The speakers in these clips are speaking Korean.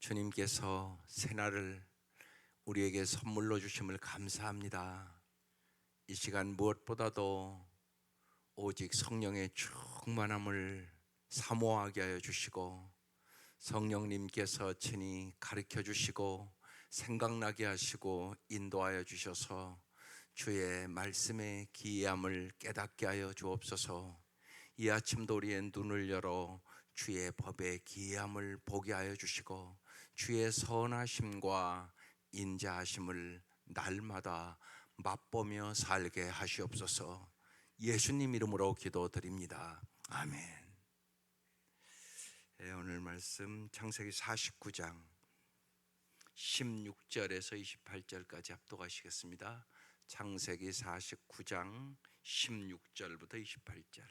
주님께서 새날을 우리에게 선물로 주심을 감사합니다. 이 시간 무엇보다도 오직 성령의 충만함을 사모하게 하여 주시고, 성령님께서 친히 가르쳐 주시고 생각나게 하시고 인도하여 주셔서 주의 말씀의 기이함을 깨닫게 하여 주옵소서. 이 아침도 우리의 눈을 열어 주의 법의 기이함을 보게 하여 주시고, 주의 선하심과 인자하심을 날마다 맛보며 살게 하시옵소서. 예수님 이름으로 기도드립니다. 아멘. 오늘 말씀 창세기 49장 16절에서 28절까지 합독하시겠습니다. 창세기 49장 16절부터 28절.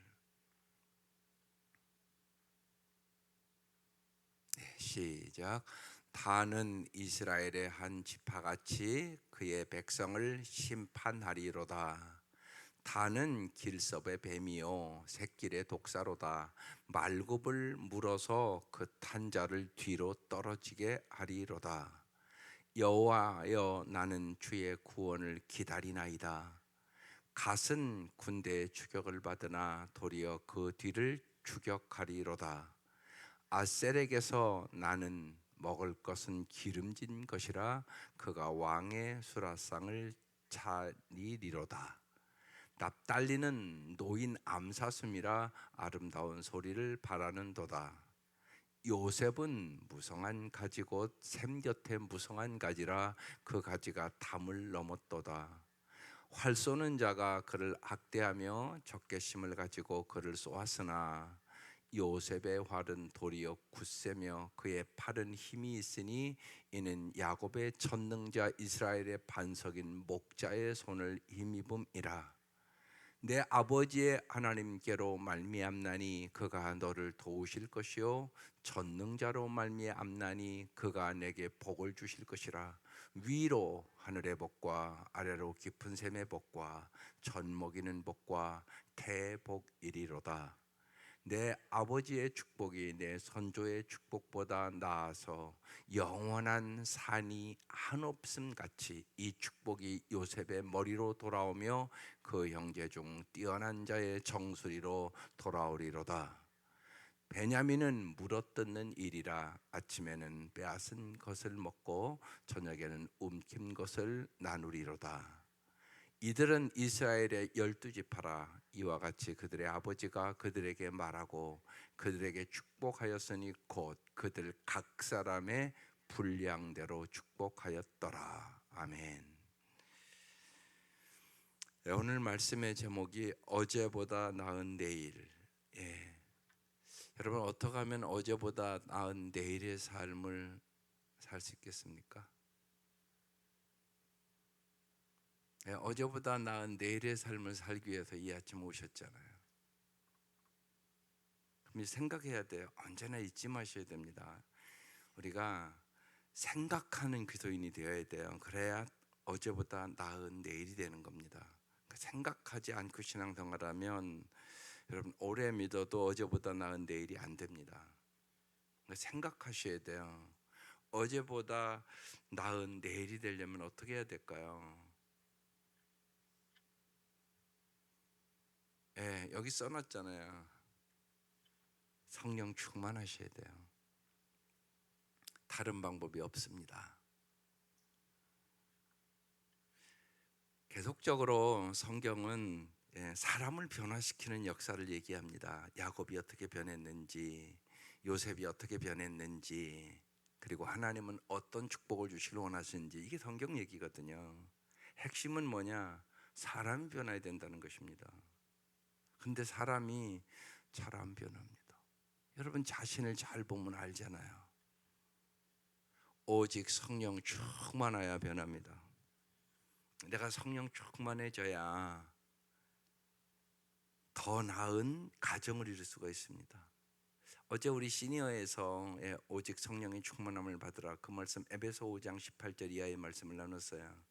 시작. 다는 이스라엘의 한 지파같이 그의 백성을 심판하리로다. 다는 길섭의 뱀이요 새길의 독사로다. 말굽을 물어서 그 탄 자를 뒤로 떨어지게 하리로다. 여호와여, 나는 주의 구원을 기다리나이다. 갓은 군대의 추격을 받으나 도리어 그 뒤를 추격하리로다. 아셀에게서 나는 먹을 것은 기름진 것이라 그가 왕의 수라상을 차리리로다. 납달리는 노인 암사슴이라 아름다운 소리를 바라는도다. 요셉은 무성한 가지 곧 샘 곁에 무성한 가지라 그 가지가 담을 넘었도다. 활 쏘는 자가 그를 학대하며 적개심을 가지고 그를 쏘았으나 요셉의 활은 도리어 굳세며 그의 팔은 힘이 있으니 이는 야곱의 전능자 이스라엘의 반석인 목자의 손을 힘입음이라. 내 아버지의 하나님께로 말미암나니 그가 너를 도우실 것이요 전능자로 말미암나니 그가 내게 복을 주실 것이라. 위로 하늘의 복과 아래로 깊은 샘의 복과 젖 먹이는 복과 대복이리로다. 내 아버지의 축복이 내 선조의 축복보다 나아서 영원한 산이 한없음 같이 이 축복이 요셉의 머리로 돌아오며 그 형제 중 뛰어난 자의 정수리로 돌아오리로다. 베냐민은 물어뜯는 일이라 아침에는 빼앗은 것을 먹고 저녁에는 움킨 것을 나누리로다. 이들은 이스라엘의 12지파라. 이와 같이 그들의 아버지가 그들에게 말하고 그들에게 축복하였으니 곧 그들 각 사람의 분량대로 축복하였더라. 아멘. 오늘 말씀의 제목이 어제보다 나은 내일. 여러분, 어떻게 하면 어제보다 나은 내일의 삶을 살 수 있겠습니까? 어제보다 나은 내일의 삶을 살기 위해서 이 아침 오셨잖아요. 그럼 생각해야 돼요. 언제나 잊지 마셔야 됩니다. 우리가 생각하는 기도인이 되어야 돼요. 그래야 어제보다 나은 내일이 되는 겁니다. 생각하지 않고 신앙생활하면 여러분 오래 믿어도 어제보다 나은 내일이 안 됩니다. 생각하셔야 돼요. 어제보다 나은 내일이 되려면 어떻게 해야 될까요? 여기 써놨잖아요. 성령 충만하셔야 돼요. 다른 방법이 없습니다. 계속적으로 성경은 사람을 변화시키는 역사를 얘기합니다. 야곱이 어떻게 변했는지, 요셉이 어떻게 변했는지, 그리고 하나님은 어떤 축복을 주시길 원하시는지, 이게 성경 얘기거든요. 핵심은 뭐냐? 사람이 변해야 된다는 것입니다. 근데 사람이 잘 안 변합니다. 여러분 자신을 잘 보면 알잖아요. 오직 성령 충만하여 변합니다. 내가 성령 충만해져야 더 나은 가정을 이룰 수가 있습니다. 어제 우리 시니어에서 오직 성령의 충만함을 받으라, 그 말씀 에베소 5장 18절 이하의 말씀을 나눴어요.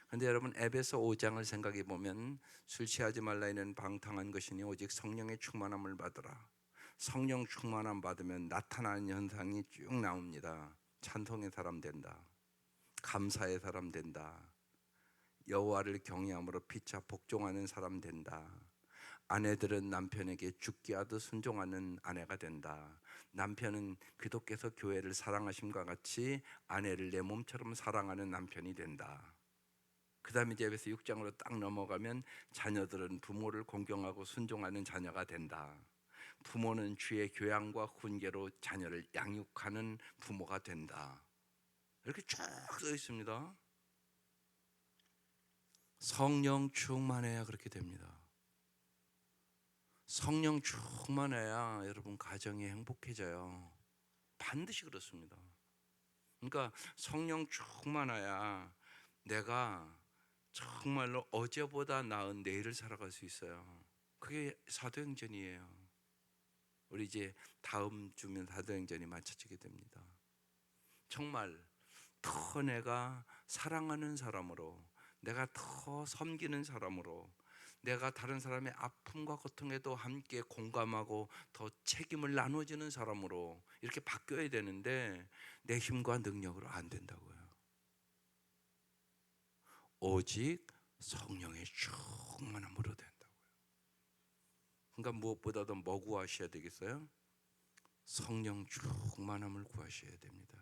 그런데 여러분, 에베소 5장을 생각해 보면 술 취하지 말라는 방탕한 것이니 오직 성령의 충만함을 받으라. 성령 충만함 받으면 나타나는 현상이 쭉 나옵니다. 찬송의 사람 된다. 감사의 사람 된다. 여호와를 경외함으로 피차 복종하는 사람 된다. 아내들은 남편에게 죽게 하듯 순종하는 아내가 된다. 남편은 그리스도께서 교회를 사랑하심과 같이 아내를 내 몸처럼 사랑하는 남편이 된다. 그 다음에 이제 에베소 6장으로 딱 넘어가면 자녀들은 부모를 공경하고 순종하는 자녀가 된다. 부모는 주의 교양과 훈계로 자녀를 양육하는 부모가 된다. 이렇게 쭉 써 있습니다. 성령 충만해야 그렇게 됩니다. 성령 충만해야 여러분 가정이 행복해져요. 반드시 그렇습니다. 그러니까 성령 충만해야 내가 정말로 어제보다 나은 내일을 살아갈 수 있어요. 그게 사도행전이에요. 우리 이제 다음 주면 사도행전이 마쳐지게 됩니다. 정말 더 내가 사랑하는 사람으로, 내가 더 섬기는 사람으로, 내가 다른 사람의 아픔과 고통에도 함께 공감하고 더 책임을 나눠주는 사람으로 이렇게 바뀌어야 되는데 내 힘과 능력으로 안 된다고요. 오직 성령의 충만함으로 된다고요. 그러니까 무엇보다도 뭐 구하셔야 되겠어요? 성령 충만함을 구하셔야 됩니다.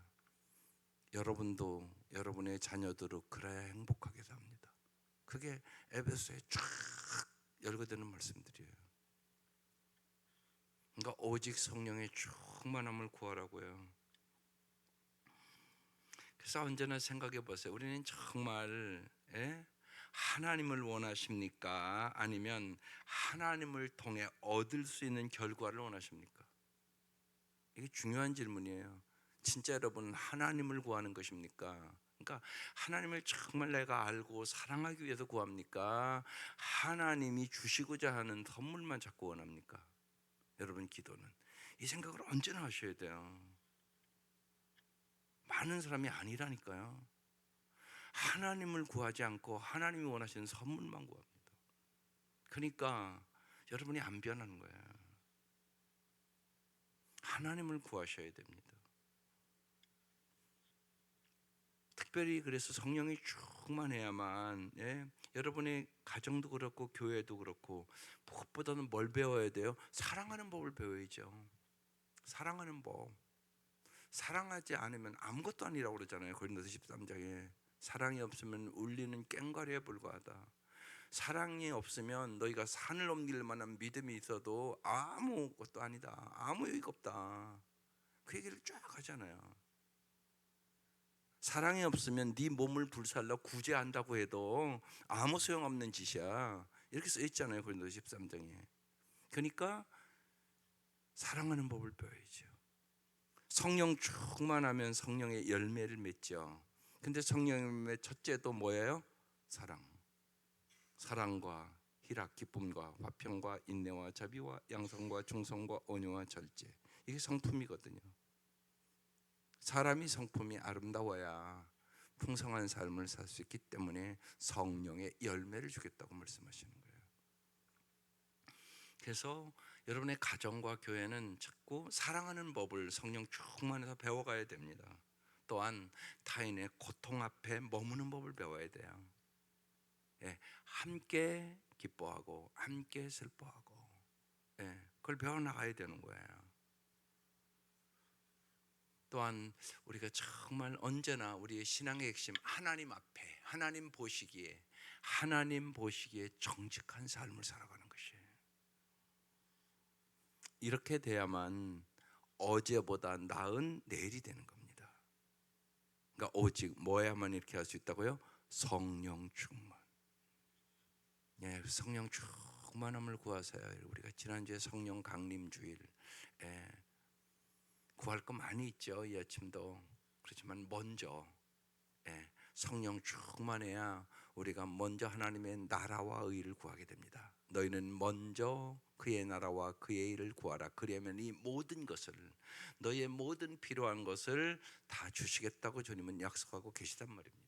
여러분도 여러분의 자녀들을 그래야 행복하게 삽니다. 그게 에베소에 쫙 열거되는 말씀들이에요. 그러니까 오직 성령의 충만함을 구하라고요. 그래서 언제나 생각해 보세요. 우리는 정말 하나님을 원하십니까? 아니면 하나님을 통해 얻을 수 있는 결과를 원하십니까? 이게 중요한 질문이에요. 진짜 여러분 하나님을 구하는 것입니까? 그러니까 하나님을 정말 내가 알고 사랑하기 위해서 구합니까? 하나님이 주시고자 하는 선물만 자꾸 원합니까? 여러분 기도는 이 생각을 언제나 하셔야 돼요. 많은 사람이 아니라니까요. 하나님을 구하지 않고 하나님이 원하시는 선물만 구합니다. 그러니까 여러분이 안 변하는 거예요. 하나님을 구하셔야 됩니다. 특별히 그래서 성령이 충만해야만 여러분의 가정도 그렇고 교회도 그렇고 무엇보다는 뭘 배워야 돼요? 사랑하는 법을 배워야죠. 사랑하는 법. 사랑하지 않으면 아무것도 아니라고 그러잖아요. 고린도서 13장에 사랑이 없으면 울리는 꽹과리에 불과하다. 사랑이 없으면 너희가 산을 옮길 만한 믿음이 있어도 아무것도 아니다. 아무 의미가 없다. 그 얘기를 쫙 하잖아요. 사랑이 없으면 네 몸을 불살라 구제한다고 해도 아무 소용없는 짓이야. 이렇게 써 있잖아요. 고린도서 13장에. 그러니까 사랑하는 법을 배워야죠. 성령 충만하면 성령의 열매를 맺죠. 근데 성령의 열매 첫째도 뭐예요? 사랑. 사랑과 희락, 기쁨과 화평과 인내와 자비와 양성과 충성과 온유와 절제. 이게 성품이거든요. 사람이 성품이 아름다워야 풍성한 삶을 살 수 있기 때문에 성령의 열매를 주겠다고 말씀하시는 거예요. 그래서 여러분의 가정과 교회는 자꾸 사랑하는 법을 성령 충만해서 배워가야 됩니다. 또한 타인의 고통 앞에 머무는 법을 배워야 돼요. 함께 기뻐하고 함께 슬퍼하고 그걸 배워나가야 되는 거예요. 또한 우리가 정말 언제나 우리의 신앙의 핵심 하나님 앞에 하나님 보시기에 정직한 삶을 살아가는 것이에요. 이렇게 돼야만 어제보다 나은 내일이 되는 겁니다. 그러니까 오직 뭐야만 이렇게 할 수 있다고요? 성령 충만. 성령 충만함을 구하세요. 우리가 지난주에 성령 강림 주일 구할 거 많이 있죠. 이 아침도. 그렇지만 먼저 성령 충만해야 우리가 먼저 하나님의 나라와 의를 구하게 됩니다. 너희는 먼저 그의 나라와 그의 의를 구하라. 그러면 이 모든 것을 너희의 모든 필요한 것을 다 주시겠다고 주님은 약속하고 계시단 말입니다.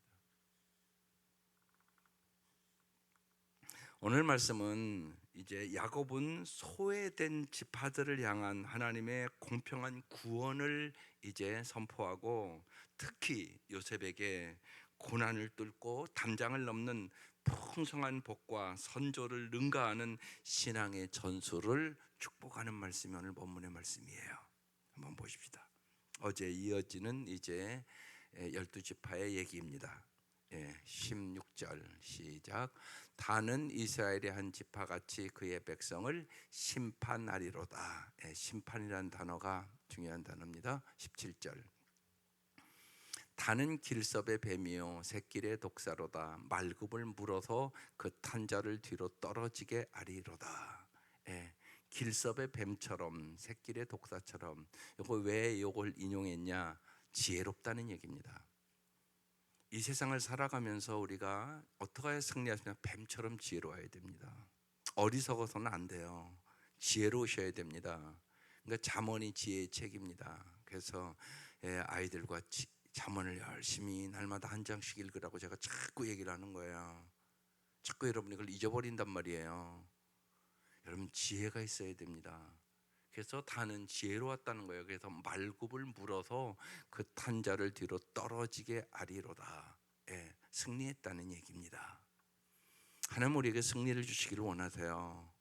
오늘 말씀은 이제 야곱은 소외된 지파들을 향한 하나님의 공평한 구원을 이제 선포하고, 특히 요셉에게 고난을 뚫고 담장을 넘는 풍성한 복과 선조를 능가하는 신앙의 전수를 축복하는 말씀이 오늘 본문의 말씀이에요. 한번 보십시다. 어제 이어지는 이제 12지파의 얘기입니다. 16절 시작. 다는 이스라엘의 한 지파같이 그의 백성을 심판하리로다. 심판이라는 단어가 중요한 단어입니다. 17절. 다는 길섭의 뱀이요 새길의 독사로다. 말굽을 물어서 그 탄자를 뒤로 떨어지게 하리로다. 길섭의 뱀처럼 새길의 독사처럼. 이거 왜 이걸 인용했냐? 지혜롭다는 얘기입니다. 이 세상을 살아가면서 우리가 어떻게 해야 승리하시냐? 뱀처럼 지혜로워야 됩니다. 어리석어서는 안 돼요. 지혜로우셔야 됩니다. 그러니까 잠언이 지혜의 책입니다. 그래서 아이들과 잠언을 열심히 날마다 한 장씩 읽으라고 제가 자꾸 얘기를 하는 거예요. 자꾸 여러분이 그걸 잊어버린단 말이에요. 여러분 지혜가 있어야 됩니다. 그래서 다는 지혜로웠다는 거예요. 그래서 말굽을 물어서 그 탄자를 뒤로 떨어지게 하리로다. 승리했다는 얘기입니다. 하나님 우리에게 승리를 주시기를 원하세요.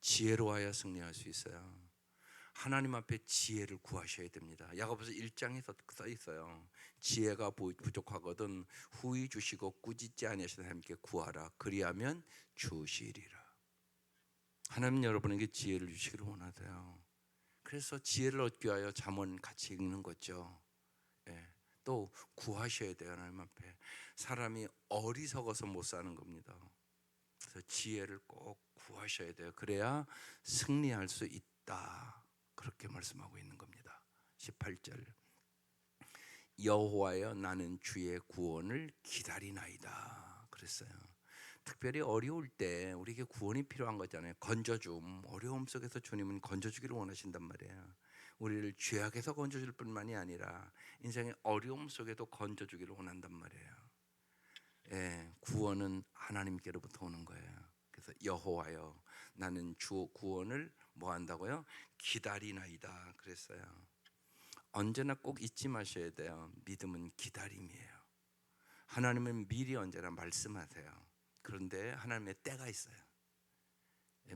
지혜로워야 승리할 수 있어요. 하나님 앞에 지혜를 구하셔야 됩니다. 야고보서 1장에 써 있어요. 지혜가 부족하거든 후히 주시고 꾸짖지 아니하시는 하나님께 구하라. 그리하면 주시리라. 하나님 여러분에게 지혜를 주시기를 원하세요. 그래서 지혜를 얻기 위하여 잠언 같이 읽는 거죠. 또 구하셔야 돼요. 하나님 앞에. 사람이 어리석어서 못 사는 겁니다. 그래서 지혜를 꼭 구하셔야 돼요. 그래야 승리할 수 있다. 그렇게 말씀하고 있는 겁니다. 18절. 여호와여 나는 주의 구원을 기다리나이다. 그랬어요. 특별히 어려울 때 우리에게 구원이 필요한 거잖아요. 건져줌. 어려움 속에서 주님은 건져주기를 원하신단 말이에요. 우리를 죄악에서 건져줄 뿐만이 아니라 인생의 어려움 속에도 건져주기를 원한단 말이에요. 구원은 하나님께로부터 오는 거예요. 그래서 여호와여 나는 주 구원을 뭐 한다고요? 기다리나이다 그랬어요. 언제나 꼭 잊지 마셔야 돼요. 믿음은 기다림이에요. 하나님은 미리 언제나 말씀하세요. 그런데 하나님의 때가 있어요.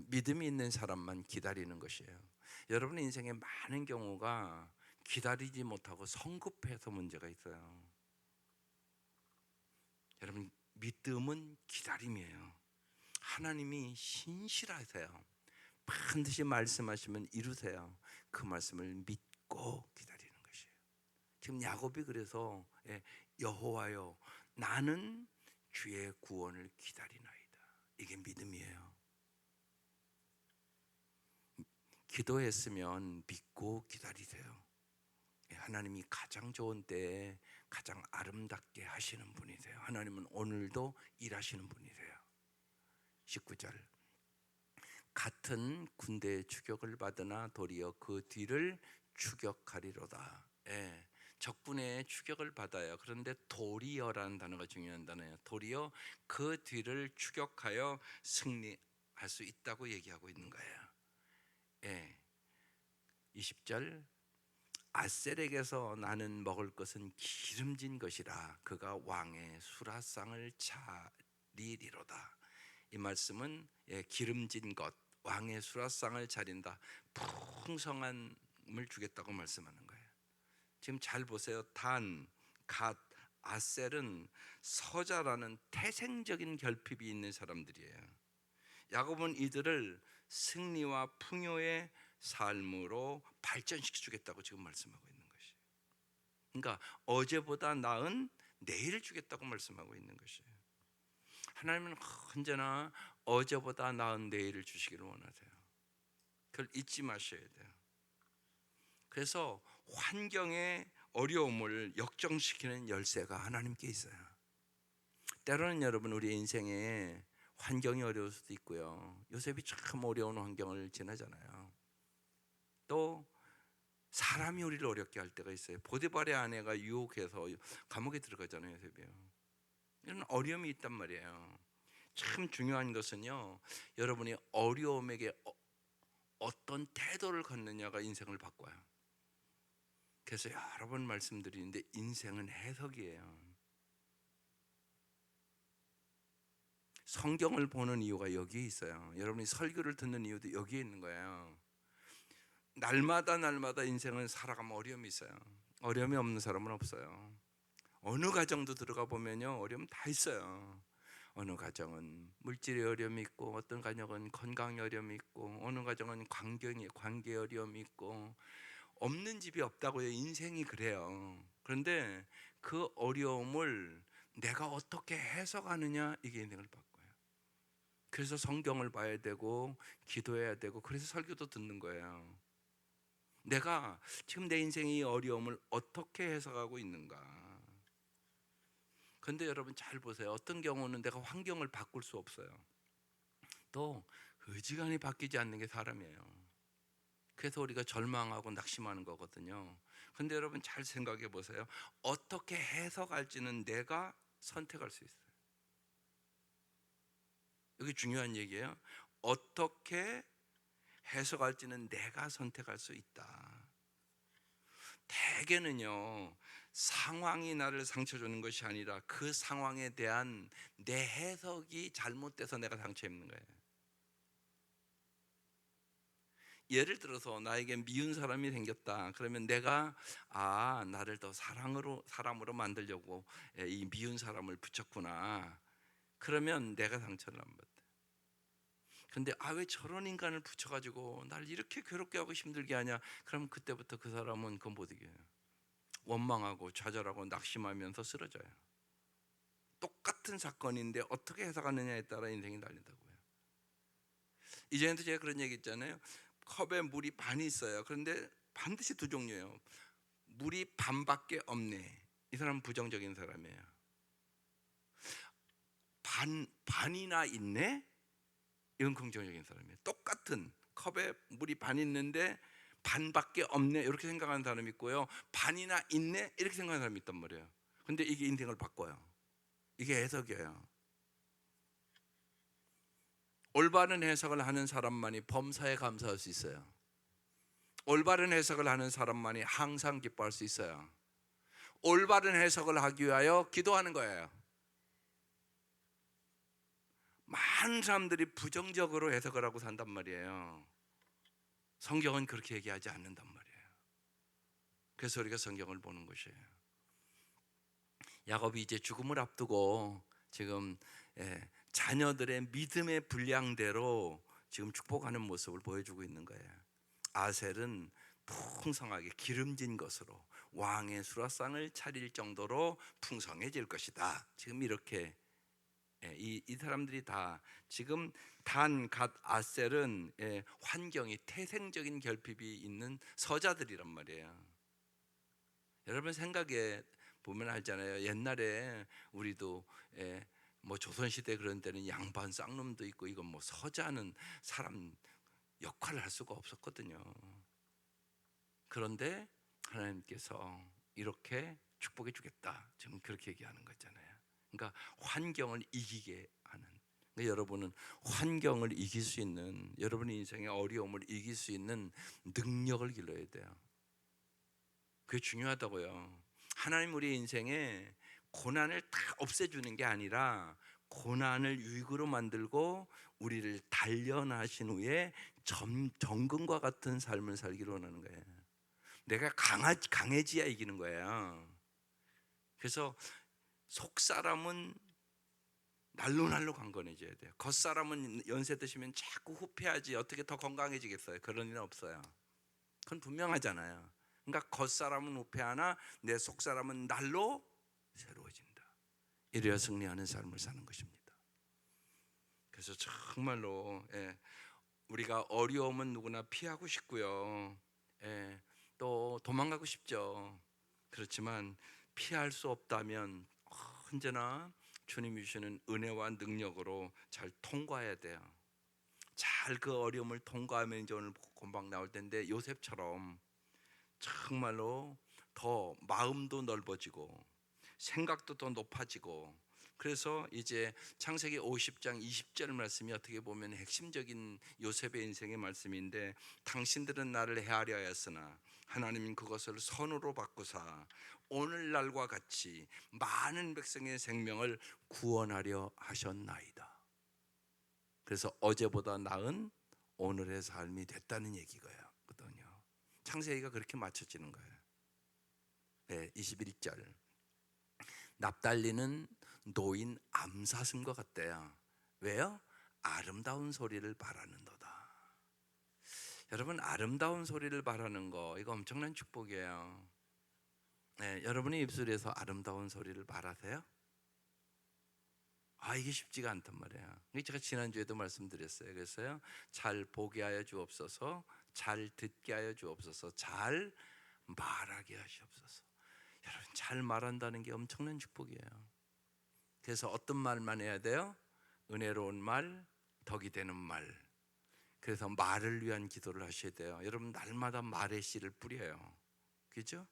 믿음이 있는 사람만 기다리는 것이에요. 여러분의 인생에 많은 경우가 기다리지 못하고 성급해서 문제가 있어요. 여러분 믿음은 기다림이에요. 하나님이 신실하세요. 반드시 말씀하시면 이루세요. 그 말씀을 믿고 기다리는 것이에요. 지금 야곱이 그래서 여호와여 나는 주의 구원을 기다리나이다. 이게 믿음이에요. 기도했으면 믿고 기다리세요. 하나님이 가장 좋은 때에 가장 아름답게 하시는 분이세요. 하나님은 오늘도 일하시는 분이세요. 19절. 같은 군대의 추격을 받으나 도리어 그 뒤를 추격하리로다. 적군의 추격을 받아요. 그런데 도리어라는 단어가 중요한 단어예요. 도리어 그 뒤를 추격하여 승리할 수 있다고 얘기하고 있는 거예요. 20절. 아셀에게서 나는 먹을 것은 기름진 것이라 그가 왕의 수라상을 차리리로다. 이 말씀은 기름진 것, 왕의 수라상을 차린다. 풍성함을 주겠다고 말씀하는 거예요. 지금 잘 보세요. 단, 갓, 아셀은 서자라는 태생적인 결핍이 있는 사람들이에요. 야곱은 이들을 승리와 풍요의 삶으로 발전시켜 주겠다고 지금 말씀하고 있는 것이에요. 그러니까 어제보다 나은 내일을 주겠다고 말씀하고 있는 것이에요. 하나님은 언제나 어제보다 나은 내일을 주시기를 원하세요. 그걸 잊지 마셔야 돼요. 그래서 환경의 어려움을 역정시키는 열쇠가 하나님께 있어요. 때로는 여러분 우리 인생에 환경이 어려울 수도 있고요. 요셉이 참 어려운 환경을 지나잖아요. 또 사람이 우리를 어렵게 할 때가 있어요. 보디발의 아내가 유혹해서 감옥에 들어가잖아요. 요셉이요. 이런 어려움이 있단 말이에요. 참 중요한 것은요, 여러분이 어려움에게 어떤 태도를 갖느냐가 인생을 바꿔요. 그래서 여러 번 말씀드리는데 인생은 해석이에요. 성경을 보는 이유가 여기에 있어요. 여러분이 설교를 듣는 이유도 여기에 있는 거예요. 날마다 인생은 살아가면 어려움이 있어요. 어려움이 없는 사람은 없어요. 어느 가정도 들어가 보면요, 어려움 다 있어요. 어느 가정은 물질의 어려움이 있고, 어떤 가정은 건강의 어려움이 있고, 어느 가정은 관계 어려움이 있고, 없는 집이 없다고요. 인생이 그래요. 그런데 그 어려움을 내가 어떻게 해석하느냐, 이게 인생을 바꿔요. 그래서 성경을 봐야 되고 기도해야 되고, 그래서 설교도 듣는 거예요. 내가 지금 내 인생의 어려움을 어떻게 해석하고 있는가. 근데 여러분 잘 보세요. 어떤 경우는 내가 환경을 바꿀 수 없어요. 또 의지간히 바뀌지 않는 게 사람이에요. 그래서 우리가 절망하고 낙심하는 거거든요. 근데 여러분 잘 생각해 보세요. 어떻게 해석할지는 내가 선택할 수 있어요. 여기 중요한 얘기예요. 어떻게 해석할지는 내가 선택할 수 있다. 대개는요, 상황이 나를 상처 주는 것이 아니라 그 상황에 대한 내 해석이 잘못돼서 내가 상처 입는 거예요. 예를 들어서 나에게 미운 사람이 생겼다. 그러면 내가 나를 더 사람으로 만들려고 이 미운 사람을 붙였구나. 그러면 내가 상처를 안 받아. 근데 왜 저런 인간을 붙여가지고 나를 이렇게 괴롭게 하고 힘들게 하냐? 그럼 그때부터 그 사람은 그건 못 이겨요. 원망하고 좌절하고 낙심하면서 쓰러져요. 똑같은 사건인데 어떻게 해석하느냐에 따라 인생이 달린다고요. 이전에도 제가 그런 얘기 있잖아요. 컵에 물이 반이 있어요. 그런데 반드시 두 종류예요. 물이 반밖에 없네. 이 사람은 부정적인 사람이에요. 반이나 있네? 이건 긍정적인 사람이에요. 똑같은 컵에 물이 반 있는데 반밖에 없네, 이렇게 생각하는 사람이 있고요. 반이나 있네, 이렇게 생각하는 사람이 있단 말이에요. 근데 이게 인생을 바꿔요. 이게 해석이에요. 올바른 해석을 하는 사람만이 범사에 감사할 수 있어요. 올바른 해석을 하는 사람만이 항상 기뻐할 수 있어요. 올바른 해석을 하기 위하여 기도하는 거예요. 많은 사람들이 부정적으로 해석을 하고 산단 말이에요. 성경은 그렇게 얘기하지 않는단 말이에요. 그래서 우리가 성경을 보는 것이에요. 야곱이 이제 죽음을 앞두고 지금 자녀들의 믿음의 분량대로 지금 축복하는 모습을 보여주고 있는 거예요. 아셀은 풍성하게 기름진 것으로 왕의 수라상을 차릴 정도로 풍성해질 것이다. 지금 이렇게 이 사람들이 다 지금 단, 갓, 아셀은 환경이 태생적인 결핍이 있는 서자들이란 말이에요. 여러분 생각에 보면 알잖아요. 옛날에 우리도 뭐 조선시대 그런 때는 양반 쌍놈도 있고, 이건 뭐 서자는 사람 역할을 할 수가 없었거든요. 그런데 하나님께서 이렇게 축복해 주겠다, 지금 그렇게 얘기하는 거잖아요. 그러니까 환경을 이기게 하는, 그러니까 여러분은 환경을 이길 수 있는, 여러분의 인생의 어려움을 이길 수 있는 능력을 길러야 돼요. 그게 중요하다고요. 하나님 우리 인생에 고난을 다 없애주는 게 아니라 고난을 유익으로 만들고 우리를 단련하신 후에 정금과 같은 삶을 살기를 원하는 거예요. 내가 강해지야 이기는 거예요. 그래서 속사람은 날로 강건해져야 돼요. 겉사람은 연세 드시면 자꾸 후패하지 어떻게 더 건강해지겠어요? 그런 일은 없어요. 그건 분명하잖아요. 그러니까 겉사람은 후패하나 내 속사람은 날로 새로워진다. 이래야 승리하는 삶을 사는 것입니다. 그래서 정말로 우리가 어려움은 누구나 피하고 싶고요. 또 도망가고 싶죠. 그렇지만 피할 수 없다면 언제나 주님이 주시는 은혜와 능력으로 잘 통과해야 돼요. 잘 그 어려움을 통과하면 이제 오늘 금방 나올 텐데, 요셉처럼 정말로 더 마음도 넓어지고 생각도 더 높아지고 그래서 이제 창세기 50장 20절 말씀이 어떻게 보면 핵심적인 요셉의 인생의 말씀인데, 당신들은 나를 해하려 하였으나 하나님은 그것을 선으로 바꾸사 오늘날과 같이 많은 백성의 생명을 구원하려 하셨나이다. 그래서 어제보다 나은 오늘의 삶이 됐다는 얘기거든요. 창세기가 그렇게 맞춰지는 거예요. 네, 21절. 납달리는 노인 암사슴과 같대요. 왜요? 아름다운 소리를 바라는도다. 여러분, 아름다운 소리를 바라는 거, 이거 엄청난 축복이에요. 네, 여러분의 입술에서 아름다운 소리를 바라세요? 이게 쉽지가 않단 말이에요. 제가 지난주에도 말씀드렸어요. 그래서요, 잘 보게 하여 주옵소서, 잘 듣게 하여 주옵소서, 잘 말하게 하시옵소서. 여러분, 잘 말한다는 게 엄청난 축복이에요. 그래서 어떤 말만 해야 돼요? 은혜로운 말, 덕이 되는 말. 그래서 말을 위한 기도를 하셔야 돼요. 여러분, 날마다 말의 씨를 뿌려요. 그죠?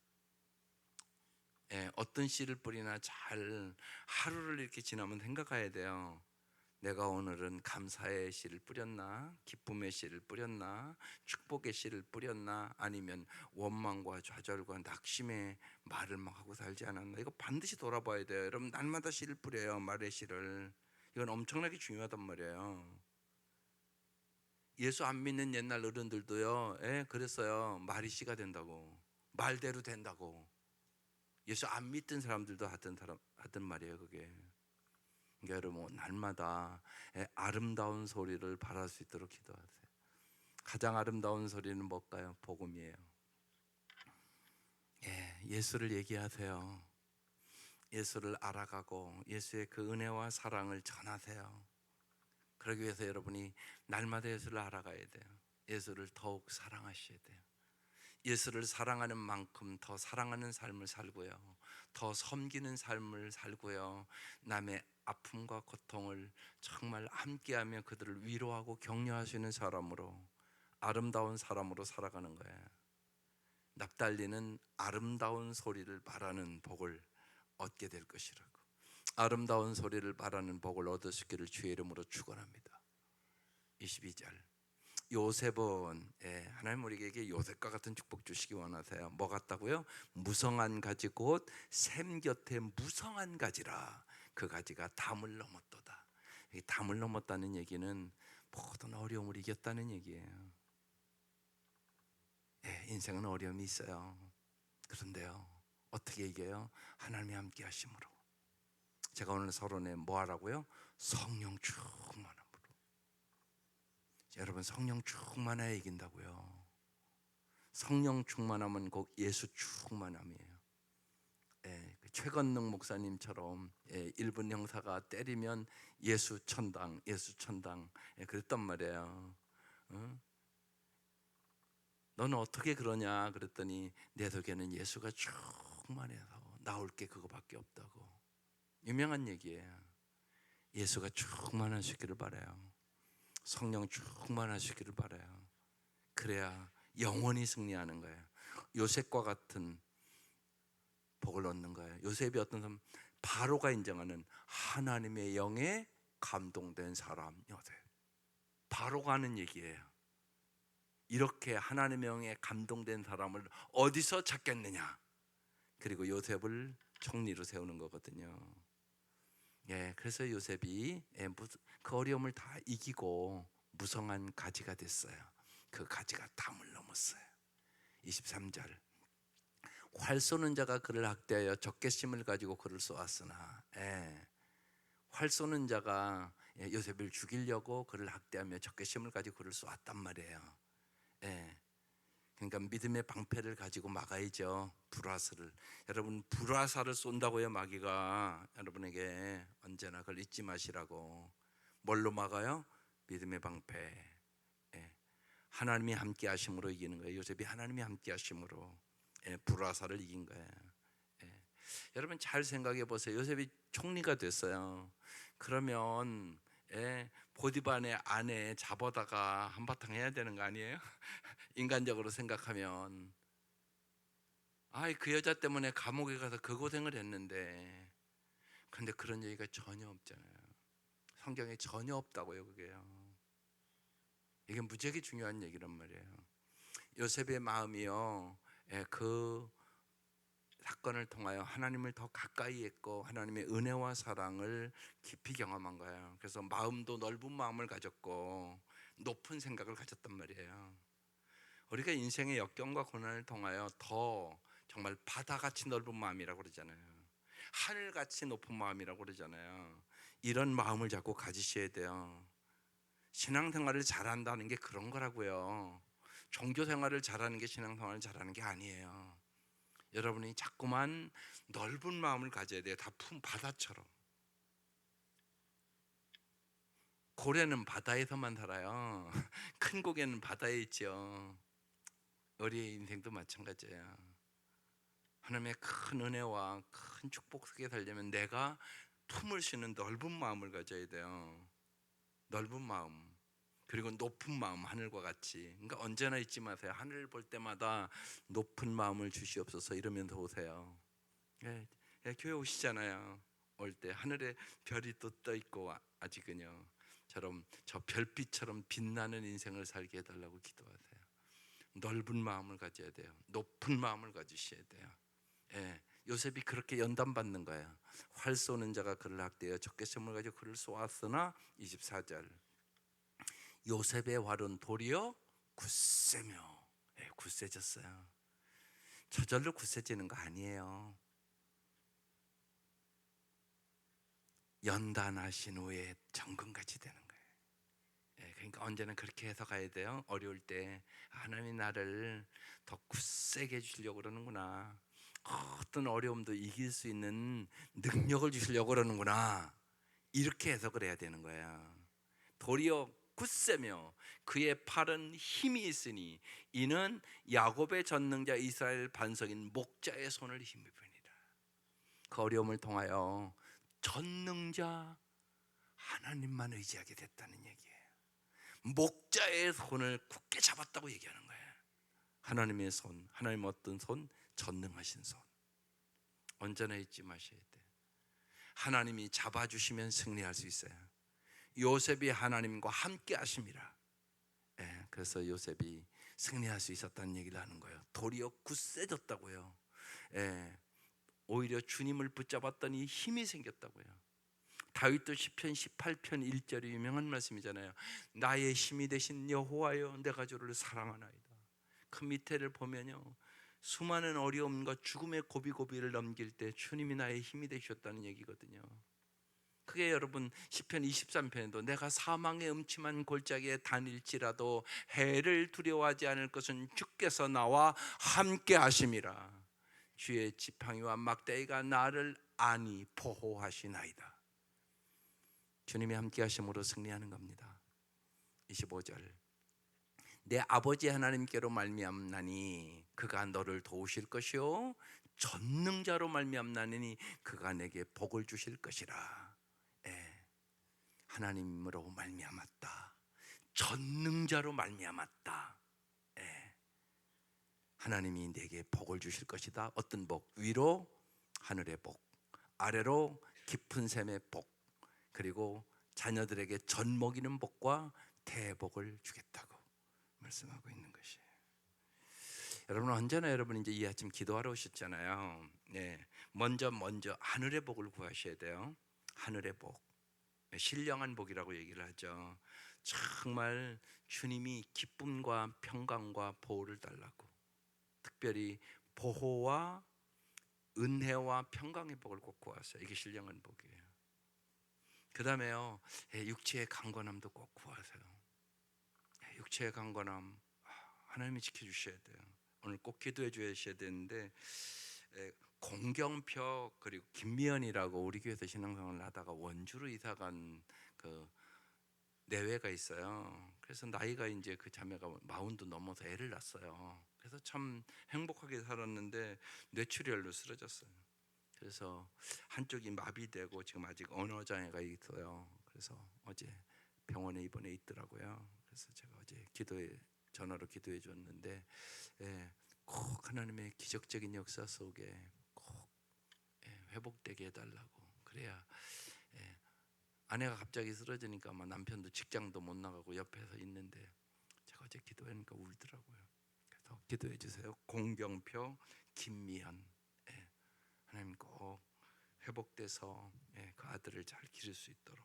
어떤 씨를 뿌리나 잘 하루를 이렇게 지나면 생각해야 돼요. 내가 오늘은 감사의 씨를 뿌렸나? 기쁨의 씨를 뿌렸나? 축복의 씨를 뿌렸나? 아니면 원망과 좌절과 낙심의 말을 막 하고 살지 않았나? 이거 반드시 돌아봐야 돼요. 여러분, 날마다 씨를 뿌려요. 말의 씨를. 이건 엄청나게 중요하단 말이에요. 예수 안 믿는 옛날 어른들도요, 그랬어요. 말이 씨가 된다고, 말대로 된다고. 예수 안 믿던 사람들도 하던 말이에요, 그게. 그러니까 여러분, 날마다 아름다운 소리를 바랄 수 있도록 기도하세요. 가장 아름다운 소리는 뭘까요? 복음이에요. 예수를 얘기하세요. 예수를 알아가고 예수의 그 은혜와 사랑을 전하세요. 그러기 위해서 여러분이 날마다 예수를 알아가야 돼요. 예수를 더욱 사랑하셔야 돼요. 예수를 사랑하는 만큼 더 사랑하는 삶을 살고요, 더 섬기는 삶을 살고요, 남의 아픔과 고통을 정말 함께하며 그들을 위로하고 격려하시는 사람으로, 아름다운 사람으로 살아가는 거예요. 납달리는 아름다운 소리를 바라는 복을 얻게 될 것이라고. 아름다운 소리를 바라는 복을 얻으시기를 주의 이름으로 축원합니다. 22절. 요셉은 하나님 우리에게 요셉과 같은 축복 주시기 원하세요. 뭐 같다고요? 무성한 가지 곧 샘 곁에 무성한 가지라. 그 가지가 담을 넘었도다. 이 담을 넘었다는 얘기는 모든 어려움을 이겼다는 얘기예요. 인생은 어려움이 있어요. 그런데요, 어떻게 이겨요? 하나님이 함께 하심으로. 제가 오늘 서론에 뭐 하라고요? 성령 충만함으로. 여러분, 성령 충만해야 이긴다고요. 성령 충만함은 곧 예수 충만함이에요. 최건능 목사님처럼 일본 형사가 때리면 예수 천당, 예수 천당 그랬단 말이에요. 너는 어떻게 그러냐 그랬더니 내 속에는 예수가 충만해서 나올 게 그거밖에 없다고. 유명한 얘기예요. 예수가 충만하시기를 바라요. 성령 충만하시기를 바라요. 그래야 영원히 승리하는 거예요. 요셉과 같은 복을 얻는 거예요. 요셉이 어떤 사람? 바로가 인정하는 하나님의 영에 감동된 사람 요셉. 바로가 하는 얘기예요. 이렇게 하나님의 영에 감동된 사람을 어디서 찾겠느냐? 그리고 요셉을 총리로 세우는 거거든요. 그래서 요셉이 그 어려움을 다 이기고 무성한 가지가 됐어요. 그 가지가 담을 넘었어요. 23절. 활 쏘는 자가 그를 학대하여 적개심을 가지고 그를 쏘았으나, 활 쏘는 자가 요셉을 죽이려고 그를 학대하며 적개심을 가지고 그를 쏘았단 말이에요. 그러니까 믿음의 방패를 가지고 막아야죠. 불화살을. 여러분, 불화살을 쏜다고요, 마귀가. 여러분에게 언제나 그걸 잊지 마시라고. 뭘로 막아요? 믿음의 방패. 하나님이 함께 하심으로 이기는 거예요. 요셉이 하나님이 함께 하심으로 불화살을 이긴 거예요. 여러분, 잘 생각해 보세요. 요셉이 총리가 됐어요. 그러면 보디발의 아내 잡아다가 한바탕 해야 되는 거 아니에요? 인간적으로 생각하면 그 여자 때문에 감옥에 가서 그 고생을 했는데, 근데 그런 얘기가 전혀 없잖아요. 성경에 전혀 없다고요. 그게요. 이게 무지하게 중요한 얘기란 말이에요. 요셉의 마음이요, 그 사건을 통하여 하나님을 더 가까이 했고 하나님의 은혜와 사랑을 깊이 경험한 거예요. 그래서 마음도 넓은 마음을 가졌고 높은 생각을 가졌단 말이에요. 우리가 인생의 역경과 고난을 통하여 더 정말 바다같이 넓은 마음이라고 그러잖아요. 하늘같이 높은 마음이라고 그러잖아요. 이런 마음을 자꾸 가지셔야 돼요. 신앙생활을 잘한다는 게 그런 거라고요. 종교생활을 잘하는 게 신앙생활을 잘하는 게 아니에요. 여러분이 자꾸만 넓은 마음을 가져야 돼요. 다 품 바다처럼. 고래는 바다에서만 살아요. 큰 고개는 바다에 있죠. 우리의 인생도 마찬가지예요. 하나님의 큰 은혜와 큰 축복 속에 살려면 내가 품을 수 있는 넓은 마음을 가져야 돼요. 넓은 마음, 그리고 높은 마음, 하늘과 같이. 그러니까 언제나 잊지 마세요. 하늘을 볼 때마다 높은 마음을 주시옵소서 이러면서 오세요. 예, 교회 오시잖아요. 올 때 하늘에 별이 또 떠 있고 아직은요. 저 별빛처럼 빛나는 인생을 살게 해달라고 기도하세요. 넓은 마음을 가져야 돼요. 높은 마음을 가지셔야 돼요. 예, 요셉이 그렇게 연단받는 거예요. 활 쏘는 자가 그를 학대하여 적개심을 가지고 그를 쏘았으나 24절 요셉의 활은 도리어 굳세며, 굳세졌어요. 저절로 굳세지는 거 아니에요. 연단하신 후에 정금같이 되는 거예요. 그러니까 언제나 그렇게 해서 가야 돼요. 어려울 때 하나님이 나를 더 굳세게 해주시려고 그러는구나. 어떤 어려움도 이길 수 있는 능력을 주시려고 그러는구나. 이렇게 해석을 해야 되는 거예요. 도리어 굳세며 그의 팔은 힘이 있으니 이는 야곱의 전능자 이스라엘 반석인 목자의 손을 힘입으니라. 그 어려움을 통하여 전능자 하나님만 의지하게 됐다는 얘기예요. 목자의 손을 굳게 잡았다고 얘기하는 거예요. 하나님의 손, 하나님 어떤 손? 전능하신 손. 언제나 잊지 마셔야 돼요. 하나님이 잡아주시면 승리할 수 있어요. 요셉이 하나님과 함께 하심이라. 그래서 요셉이 승리할 수 있었다는 얘기를 하는 거예요. 도리어 굳세졌다고요. 오히려 주님을 붙잡았더니 힘이 생겼다고요. 다윗도 시편 18편 1절이 유명한 말씀이잖아요. 나의 힘이 되신 여호와여 내가 주를 사랑하나이다. 그 밑에를 보면요, 수많은 어려움과 죽음의 고비고비를 넘길 때 주님이 나의 힘이 되셨다는 얘기거든요. 그게 여러분 시편 23편에도 내가 사망의 음침한 골짜기에 다닐지라도 해를 두려워하지 않을 것은 주께서 나와 함께 하심이라. 주의 지팡이와 막대기가 나를 안위 보호하시나이다. 주님이 함께 하심으로 승리하는 겁니다. 25절 내 아버지 하나님께로 말미암나니 그가 너를 도우실 것이요 전능자로 말미암나니 그가 내게 복을 주실 것이라. 하나님으로 말미암았다. 전능자로 말미암았다. 하나님이 내게 복을 주실 것이다. 어떤 복? 위로 하늘의 복, 아래로 깊은 샘의 복, 그리고 자녀들에게 젖 먹이는 복과 대복을 주겠다고 말씀하고 있는 것이에요. 여러분 언제나 여러분 이제 이 아침 기도하러 오셨잖아요. 먼저 하늘의 복을 구하셔야 돼요. 하늘의 복, 신령한 복이라고 얘기를 하죠. 정말 주님이 기쁨과 평강과 보호를 달라고, 특별히 보호와 은혜와 평강의 복을 꼭 구하세요. 이게 신령한 복이에요. 그 다음에요, 육체의 강건함도 꼭 구하세요. 육체의 강건함 하나님이 지켜주셔야 돼요. 오늘 꼭 기도해 주셔야 되는데, 공경표 그리고 김미연이라고 우리 교회에서 신앙생활을 하다가 원주로 이사간 그 내외가 있어요. 그래서 나이가 이제 그 자매가 40도 넘어서 애를 낳았어요. 그래서 참 행복하게 살았는데 뇌출혈로 쓰러졌어요. 그래서 한쪽이 마비되고 지금 아직 언어장애가 있어요. 그래서 어제 병원에 입원해 있더라고요. 그래서 제가 어제 전화로 기도해 줬는데, 꼭 하나님의 기적적인 역사 속에 꼭 회복되게 해달라고 그래야 예, 아내가 갑자기 쓰러지니까 막 남편도 직장도 못 나가고 옆에서 있는데 제가 어제 기도하니까 울더라고요. 그래서 기도해 주세요. 공병표 김미현, 예, 하나님 꼭 회복돼서 예, 그 아들을 잘 기를 수 있도록.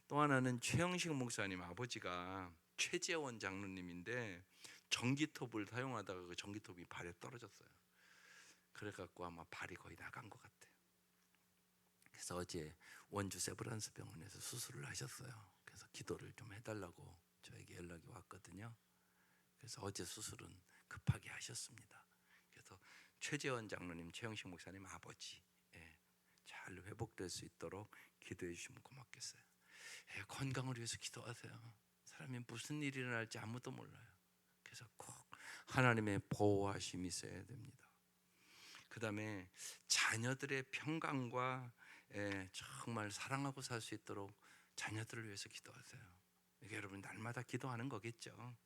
또 하나는 최영식 목사님 아버지가 최재원 장로님인데 전기톱을 사용하다가 그 전기톱이 발에 떨어졌어요. 그래갖고 아마 발이 거의 나간 것 같아요. 그래서 어제 원주 세브란스 병원에서 수술을 하셨어요. 그래서 기도를 좀 해달라고 저에게 연락이 왔거든요. 그래서 어제 수술은 급하게 하셨습니다. 그래서 최재원 장로님, 최영식 목사님 아버지, 예, 잘 회복될 수 있도록 기도해 주시면 고맙겠어요. 예, 건강을 위해서 기도하세요. 사람이 무슨 일이 일어날지 아무도 몰라요. 그래서 꼭 하나님의 보호하심이 있어야 됩니다. 그 다음에 자녀들의 평강과 정말 사랑하고 살 수 있도록 자녀들을 위해서 기도하세요. 이게 여러분 날마다 기도하는 거겠죠.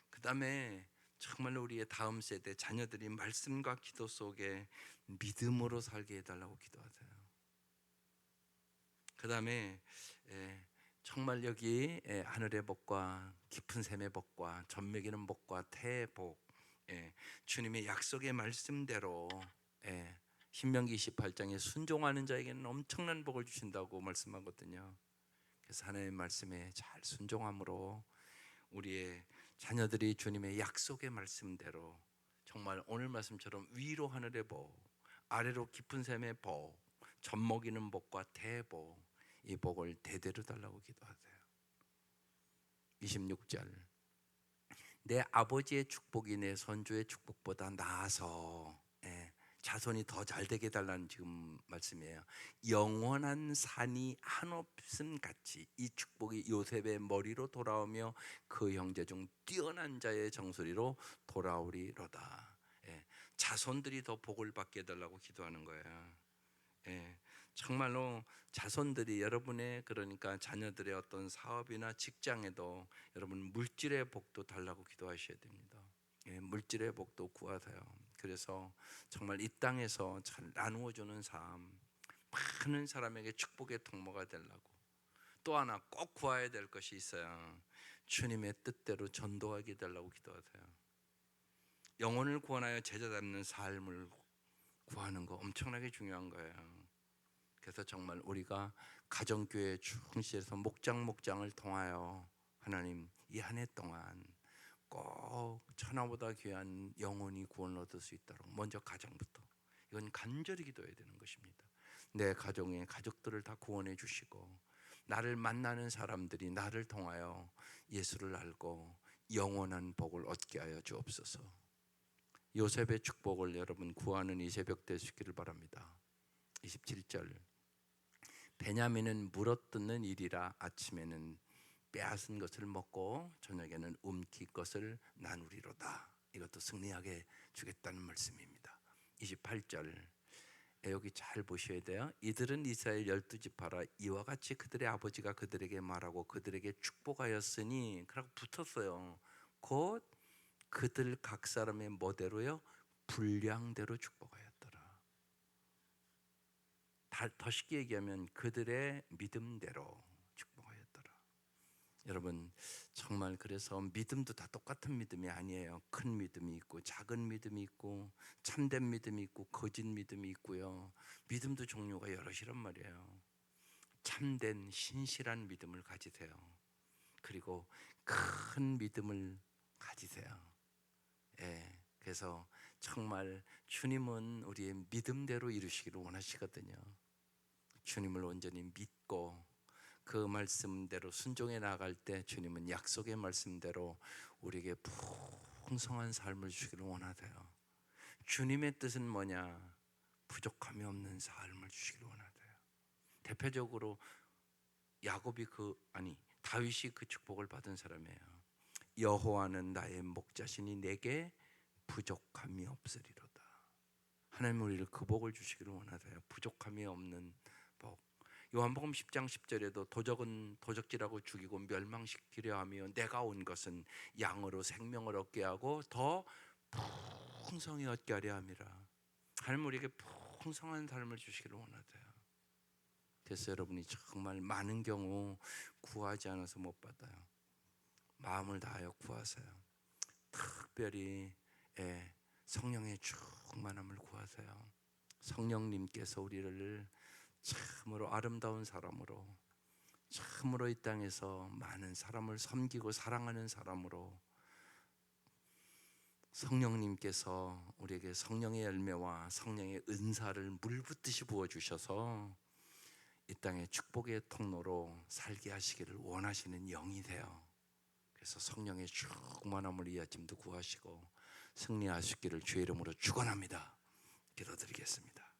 그 다음에 정말 우리의 다음 세대 자녀들이 말씀과 기도 속에 믿음으로 살게 해달라고 기도하세요. 그 다음에 정말 여기 하늘의 복과 깊은 샘의 복과 젖먹이는 복과 태의 복, 주님의 약속의 말씀대로 신명기 28장에 순종하는 자에게는 엄청난 복을 주신다고 말씀하거든요. 그래서 하나님의 말씀에 잘 순종함으로 우리의 자녀들이 주님의 약속의 말씀대로 정말 오늘 말씀처럼 위로 하늘의 복, 아래로 깊은 샘의 복, 젖먹이는 복과 대복, 이 복을 대대로 달라고 기도하세요. 26절, 내 아버지의 축복이 내 선조의 축복보다 나아서 자손이 더 잘되게 해달라는 지금 말씀이에요. 영원한 산이 한없음 같이 이 축복이 요셉의 머리로 돌아오며 그 형제 중 뛰어난 자의 정수리로 돌아오리로다. 자손들이 더 복을 받게 해달라고 기도하는 거예요. 정말로 자손들이 여러분의 그러니까 자녀들의 어떤 사업이나 직장에도 여러분 물질의 복도 달라고 기도하셔야 됩니다. 물질의 복도 구하세요. 그래서 정말 이 땅에서 잘 나누어주는 삶, 많은 사람에게 축복의 통로가 되려고. 또 하나 꼭 구해야 될 것이 있어요. 주님의 뜻대로 전도하게 되려고 기도하세요. 영혼을 구원하여 제자 잡는 삶을 구하는 거 엄청나게 중요한 거예요. 그래서 정말 우리가 가정교회 충실해서 목장을 통하여 하나님 이 한 해 동안 꼭 천하보다 귀한 영혼이 구원을 얻을 수 있도록 먼저 가정부터 이건 간절히 기도해야 되는 것입니다. 내 가정의 가족들을 다 구원해 주시고 나를 만나는 사람들이 나를 통하여 예수를 알고 영원한 복을 얻게 하여 주옵소서. 요셉의 축복을 여러분 구하는 이 새벽 되시기를 바랍니다. 27절, 베냐민은 물어뜯는 일이라 아침에는 빼앗은 것을 먹고 저녁에는 움킬 것을 나누리로다. 이것도 승리하게 주겠다는 말씀입니다. 28절, 여기 잘 보셔야 돼요. 이들은 이스라엘 12지파라 이와 같이 그들의 아버지가 그들에게 말하고 그들에게 축복하였으니 그러고 붙었어요. 곧 그들 각 사람의 뭐대로요? 분량대로 축복하였더라. 더 쉽게 얘기하면 그들의 믿음대로 축복하였더라. 여러분 정말 그래서 믿음도 다 똑같은 믿음이 아니에요. 큰 믿음이 있고 작은 믿음이 있고 참된 믿음이 있고 거짓 믿음이 있고요. 믿음도 종류가 여럿이란 말이에요. 참된 신실한 믿음을 가지세요. 그리고 큰 믿음을 가지세요. 그래서 정말 주님은 우리의 믿음대로 이루시기를 원하시거든요. 주님을 온전히 믿고 그 말씀대로 순종해 나갈 때 주님은 약속의 말씀대로 우리에게 풍성한 삶을 주시기를 원하세요. 주님의 뜻은 뭐냐? 부족함이 없는 삶을 주시기를 원하세요. 대표적으로 다윗이 그 축복을 받은 사람이에요. 여호와는 나의 목자시니 내게 부족함이 없으리로다. 하나님 우리를 그 복을 주시기를 원하세요. 부족함이 없는 복. 요한복음 10장 10절에도 도적은 도적질하고 죽이고 멸망시키려 하며 내가 온 것은 양으로 생명을 얻게 하고 더 풍성히 얻게 하려 함이라. 하나님 우리에게 풍성한 삶을 주시기를 원하세요. 그래서 여러분이 정말 많은 경우 구하지 않아서 못 받아요. 마음을 다하여 구하세요. 특별히 성령의 충만함을 구하세요. 성령님께서 우리를 참으로 아름다운 사람으로, 참으로 이 땅에서 많은 사람을 섬기고 사랑하는 사람으로, 성령님께서 우리에게 성령의 열매와 성령의 은사를 물붓듯이 부어주셔서 이 땅의 축복의 통로로 살게 하시기를 원하시는 영이 돼요. 그래서 성령의 충만함을 이 아침도 구하시고 승리하시기를 주의 이름으로 축원합니다. 기도드리겠습니다.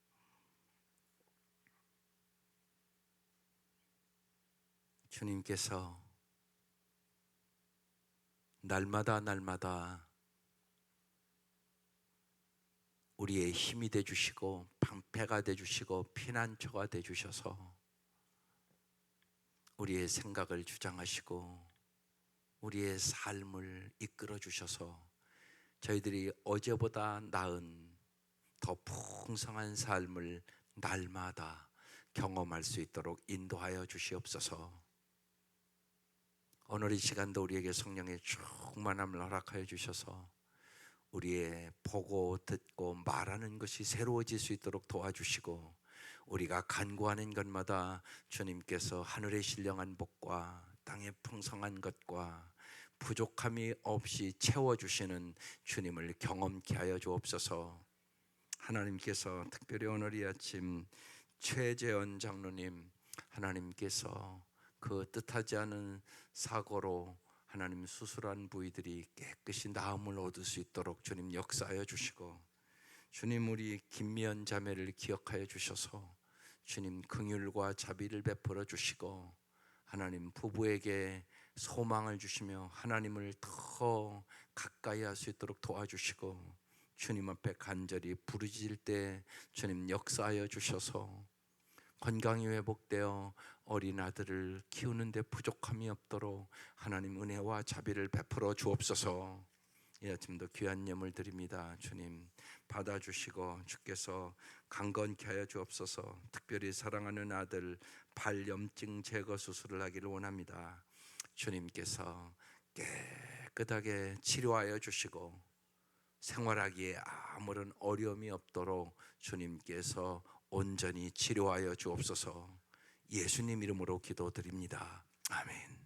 주님께서 날마다 우리의 힘이 되주시고 방패가 되주시고 피난처가 되주셔서 우리의 생각을 주장하시고 우리의 삶을 이끌어 주셔서 저희들이 어제보다 나은 더 풍성한 삶을 날마다 경험할 수 있도록 인도하여 주시옵소서. 오늘 이 시간도 우리에게 성령의 충만함을 허락하여 주셔서 우리의 보고 듣고 말하는 것이 새로워질 수 있도록 도와주시고, 우리가 간구하는 것마다 주님께서 하늘의 신령한 복과 땅의 풍성한 것과 부족함이 없이 채워주시는 주님을 경험케 하여 주옵소서. 하나님께서 특별히 오늘 이 아침 최재원 장로님, 하나님께서 그 뜻하지 않은 사고로 하나님 수술한 부위들이 깨끗이 나음을 얻을 수 있도록 주님 역사하여 주시고, 주님 우리 김미연 자매를 기억하여 주셔서 주님 긍휼과 자비를 베풀어 주시고, 하나님 부부에게 소망을 주시며 하나님을 더 가까이 할 수 있도록 도와주시고, 주님 앞에 간절히 부르짖을 때 주님 역사하여 주셔서 건강이 회복되어 어린 아들을 키우는데 부족함이 없도록 하나님 은혜와 자비를 베풀어 주옵소서. 이 아침도 귀한 예물 드립니다. 주님 받아주시고 주께서 강건케 하여 주옵소서. 특별히 사랑하는 아들 발염증 제거 수술을 하기를 원합니다. 주님께서 깨끗하게 치료하여 주시고 생활하기에 아무런 어려움이 없도록 주님께서 온전히 치료하여 주옵소서. 예수님 이름으로 기도드립니다. 아멘.